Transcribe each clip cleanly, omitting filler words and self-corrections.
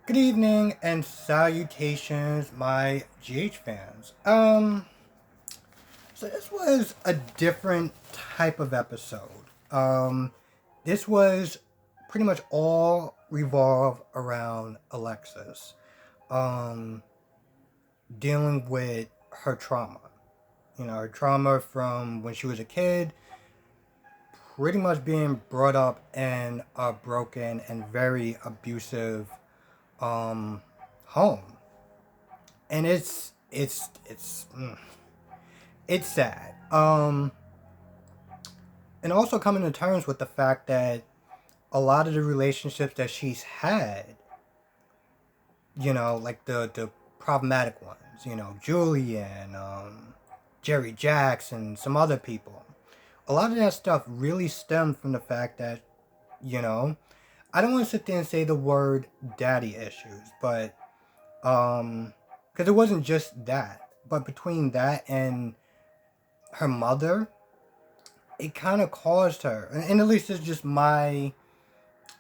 Good evening and salutations, my GH fans. So this was a different type of episode. Um, this was pretty much all revolve around Alexis. Um, Dealing with her trauma. Her trauma from when she was a kid, pretty much being brought up in a broken and very abusive um home. And it's sad. And also coming to terms with the fact that a lot of the relationships that she's had, like the problematic ones, Julian, Jerry Jackson, some other people. A lot of that stuff really stemmed from the fact that, you know, I don't want to sit there and say the word daddy issues, but because it wasn't just that, but between that and her mother, it kind of caused her, and at least it's just my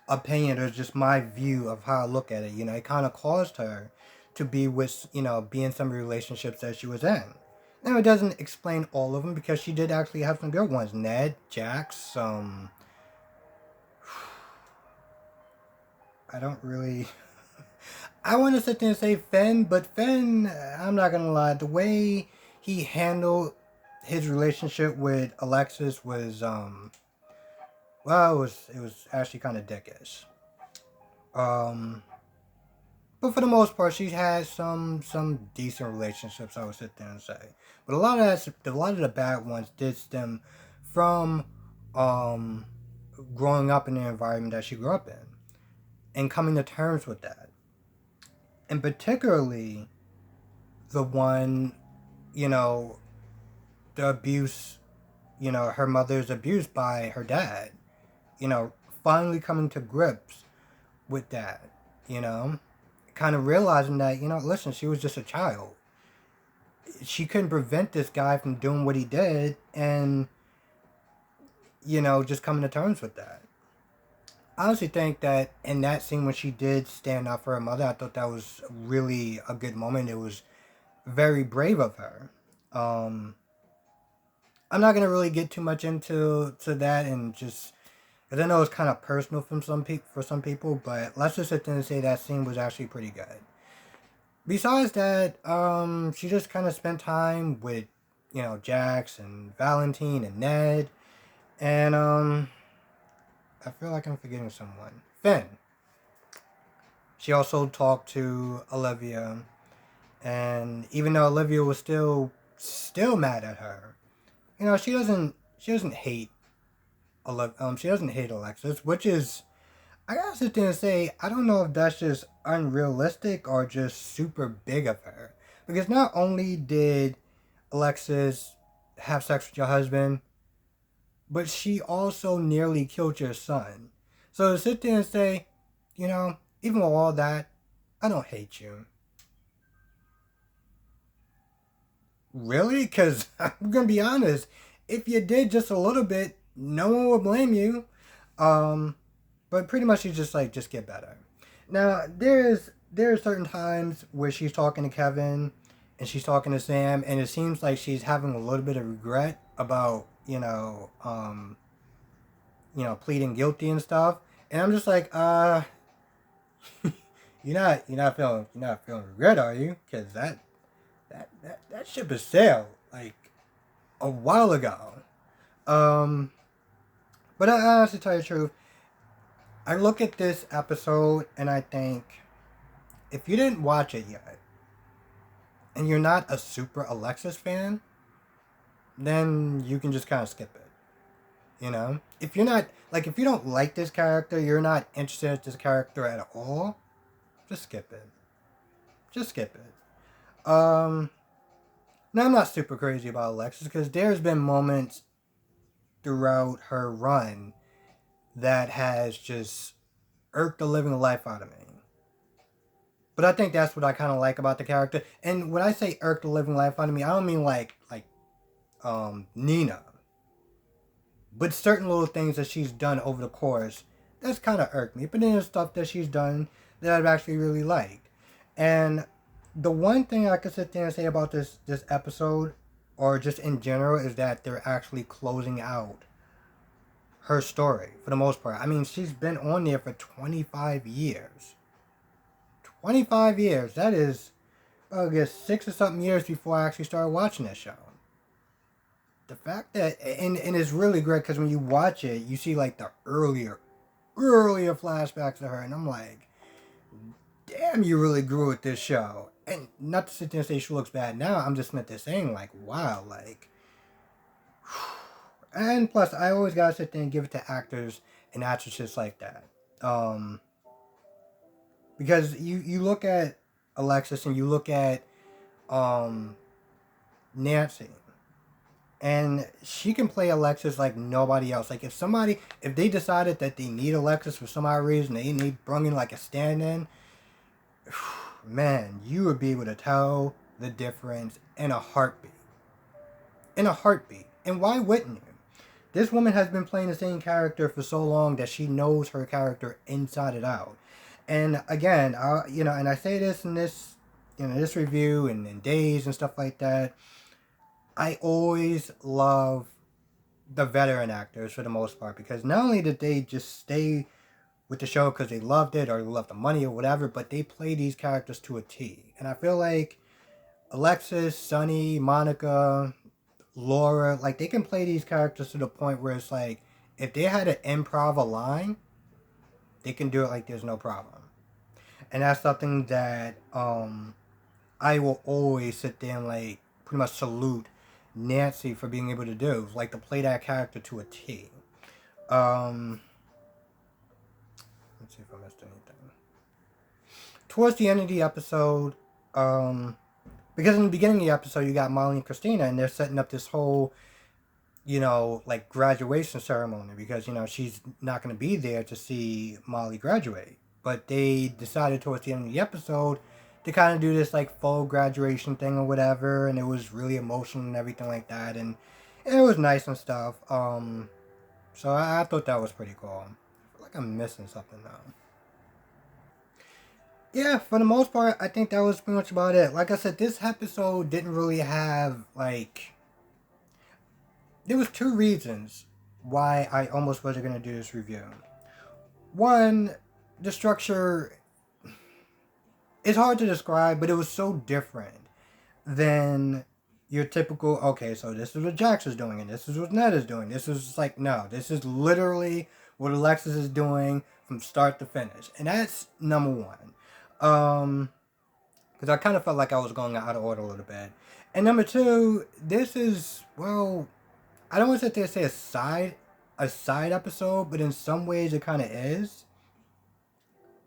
opinion or just my view of how I look at it. It kind of caused her to be with, be in some relationships that she was in. Now, it doesn't explain all of them because she did actually have some good ones. Ned, Jax, I don't really. I want to sit there and say Finn, but Finn, I'm not gonna lie, the way he handled his relationship with Alexis was, well, it was actually kind of dickish. Um, but for the most part, she's had some decent relationships. I would sit there and say, but a lot of the bad ones did stem from um growing up in the environment that she grew up in and coming to terms with that, and particularly the one, you know, the abuse, her mother's abuse by her dad, you know, finally coming to grips with that, you know, kind of realizing that, listen, she was just a child. She couldn't prevent this guy from doing what he did, and, just coming to terms with that. I honestly think that in that scene when she did stand up for her mother, I thought that was really a good moment. It was very brave of her. Um, I'm not gonna really get too much into that, and just because I know it's kind of personal from for some people, but let's just sit there and say that scene was actually pretty good. Besides that, she just kind of spent time with, Jax and Valentine and Ned, and I feel like I'm forgetting someone. Finn. She also talked to Olivia, and even though Olivia was still mad at her, she doesn't hate she doesn't hate Alexis, which is, I gotta sit there and say, I don't know if that's just unrealistic or just super big of her. Because not only did Alexis have sex with your husband, but she also nearly killed your son. So to sit there and say, even with all that, I don't hate you. Really? Because I'm gonna be honest, if you did just a little bit, no one would blame you. Um, but pretty much she's just like, just get better. Now there are certain times where she's talking to Kevin and she's talking to Sam, and it seems like she's having a little bit of regret about pleading guilty and stuff. And I'm just like, you're not feeling regret, are you? Because that ship has sailed like a while ago. Um, but I honestly tell you the truth, I look at this episode and I think, if you didn't watch it yet and you're not a super Alexis fan, then you can just kind of skip it. If you're not, like, if you don't like this character, you're not interested in this character at all, just skip it. Just skip it. Now, I'm not super crazy about Alexis because there's been moments throughout her run that has just irked the living life out of me. But I think that's what I kind of like about the character. And when I say irk the living life out of me, I don't mean like Nina, but certain little things that she's done over the course that's kind of irked me. But then there's stuff that she's done that I've actually really liked. And the one thing I could sit there and say about this episode, or just in general, is that they're actually closing out her story for the most part. I mean, she's been on there for 25 years. 25 years. That is, I guess, 6 or something years before I actually started watching that show. The fact that, and it's really great because when you watch it, you see like the earlier flashbacks of her, and I'm like, damn, you really grew with this show. And not to sit there and say she looks bad now, I'm just not there saying like, wow, like. And plus, I always gotta sit there and give it to actors and actresses like that. Um, because you look at Alexis and you look at um, Nancy, and she can play Alexis like nobody else. Like if they decided that they need Alexis for some odd reason, they need bringing like a stand-in, man, you would be able to tell the difference in a heartbeat. In a heartbeat. And why wouldn't you? This woman has been playing the same character for so long that she knows her character inside and out. And again, and I say this in this, this review and in days and stuff like that. I always love the veteran actors for the most part because not only did they just stay with the show because they loved it or they loved the money or whatever, but they play these characters to a T. And I feel like Alexis, Sunny, Monica, Laura, like they can play these characters to the point where it's like if they had to improv a line, they can do it like there's no problem. And that's something that I will always sit there and like pretty much salute Nancy for being able to do, like to play that character to a T. Let's see if I missed anything. Towards the end of the episode, because in the beginning of the episode you got Molly and Christina and they're setting up this whole, like graduation ceremony because, she's not going to be there to see Molly graduate. But they decided towards the end of the episode to kind of do this like full graduation thing or whatever, and it was really emotional and everything like that, and it was nice and stuff. So I thought that was pretty cool. I feel like I'm missing something though. Yeah, for the most part, I think that was pretty much about it. Like I said, this episode didn't really have like. There was 2 reasons why I almost wasn't gonna do this review. One, the structure is hard to describe, but it was so different than your typical. Okay, so this is what Jax is doing, and this is what Ned is doing. This is like no, this is literally what Alexis is doing from start to finish, and that's number one. Because I kind of felt like I was going out of order a little bit. And number 2, this is, well, I don't want to sit there and say a side episode, but in some ways it kind of is.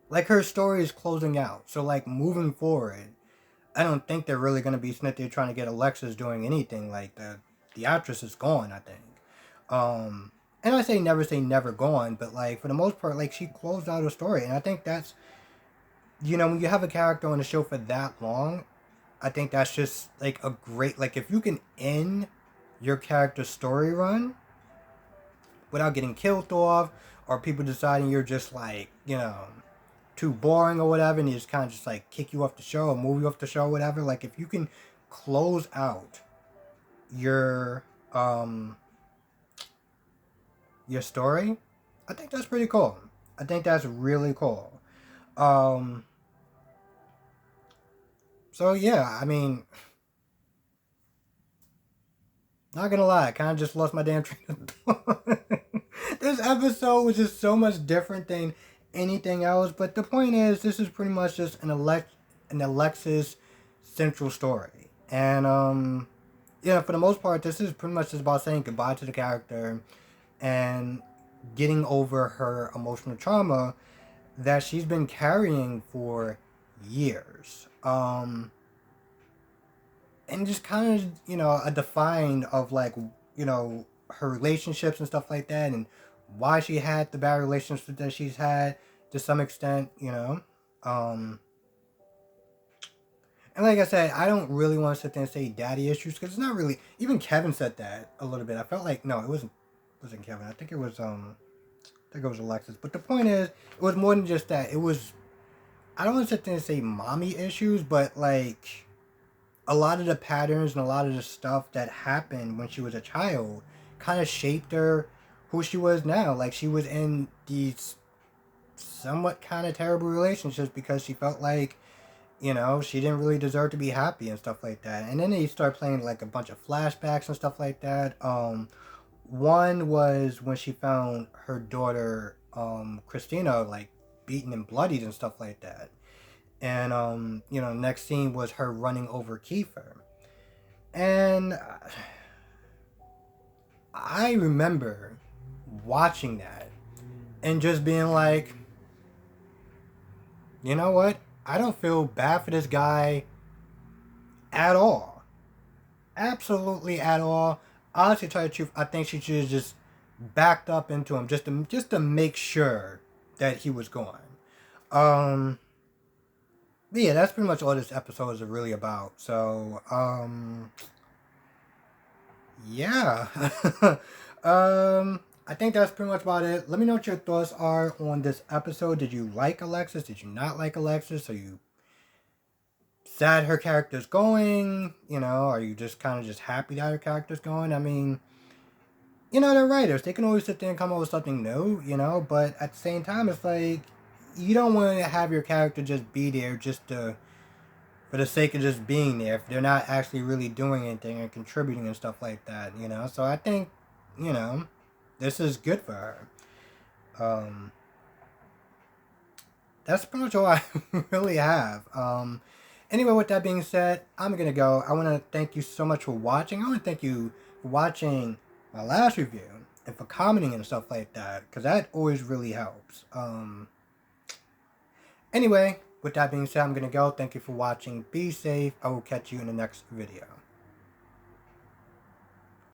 Like her story is closing out, so like moving forward, I don't think they're really gonna be sitting there trying to get Alexis doing anything. Like the actress is gone, I think. And I say never gone, but like for the most part, like she closed out her story, and I think that's when you have a character on the show for that long, I think that's just like a great, like if you can end your character's story run without getting killed off or people deciding you're just like, too boring or whatever and they just kind of just like kick you off the show or move you off the show or whatever, like if you can close out your story, I think that's pretty cool. I think that's really cool. So yeah, I mean, not gonna lie, I kind of just lost my damn train of thought. This episode was just so much different than anything else. But the point is, this is pretty much just an Alexis central story, and for the most part, this is pretty much just about saying goodbye to the character and getting over her emotional trauma that she's been carrying for years. And just kind of, a define of like, her relationships and stuff like that and why she had the bad relationships that she's had to some extent. And like I said, I don't really want to sit there and say daddy issues because it's not really, even Kevin said that a little bit. I felt like, no, it wasn't Kevin. I think it was Alexis. But the point is, it was more than just that. It was I don't want to sit there and say mommy issues, but like a lot of the patterns and a lot of the stuff that happened when she was a child kind of shaped her who she was now. Like she was in these somewhat kind of terrible relationships because she felt like, she didn't really deserve to be happy and stuff like that. And then they start playing like a bunch of flashbacks and stuff like that. One was when she found her daughter, Christina, like beaten and bloodied and stuff like that. And next scene was her running over Kiefer. And I remember watching that and just being like, you know what? I don't feel bad for this guy at all. Absolutely at all. Honestly, to tell you the truth, I think she should have just backed up into him just to make sure that he was gone. Um, but yeah, that's pretty much all this episode is really about. So, yeah. I think that's pretty much about it. Let me know what your thoughts are on this episode. Did you like Alexis? Did you not like Alexis? Are you sad her character's going? Are you just kind of just happy that her character's going? I mean, they're writers. They can always sit there and come up with something new, but at the same time, it's like, you don't want to have your character just be there just for the sake of just being there if they're not actually really doing anything and contributing and stuff like that. So I think, you know, this is good for her. That's pretty much all I really have. Anyway, with that being said, I'm going to go. I want to thank you so much for watching. I want to thank you for watching my last review and for commenting and stuff like that, because that always really helps. Anyway, with that being said, I'm going to go. Thank you for watching. Be safe. I will catch you in the next video.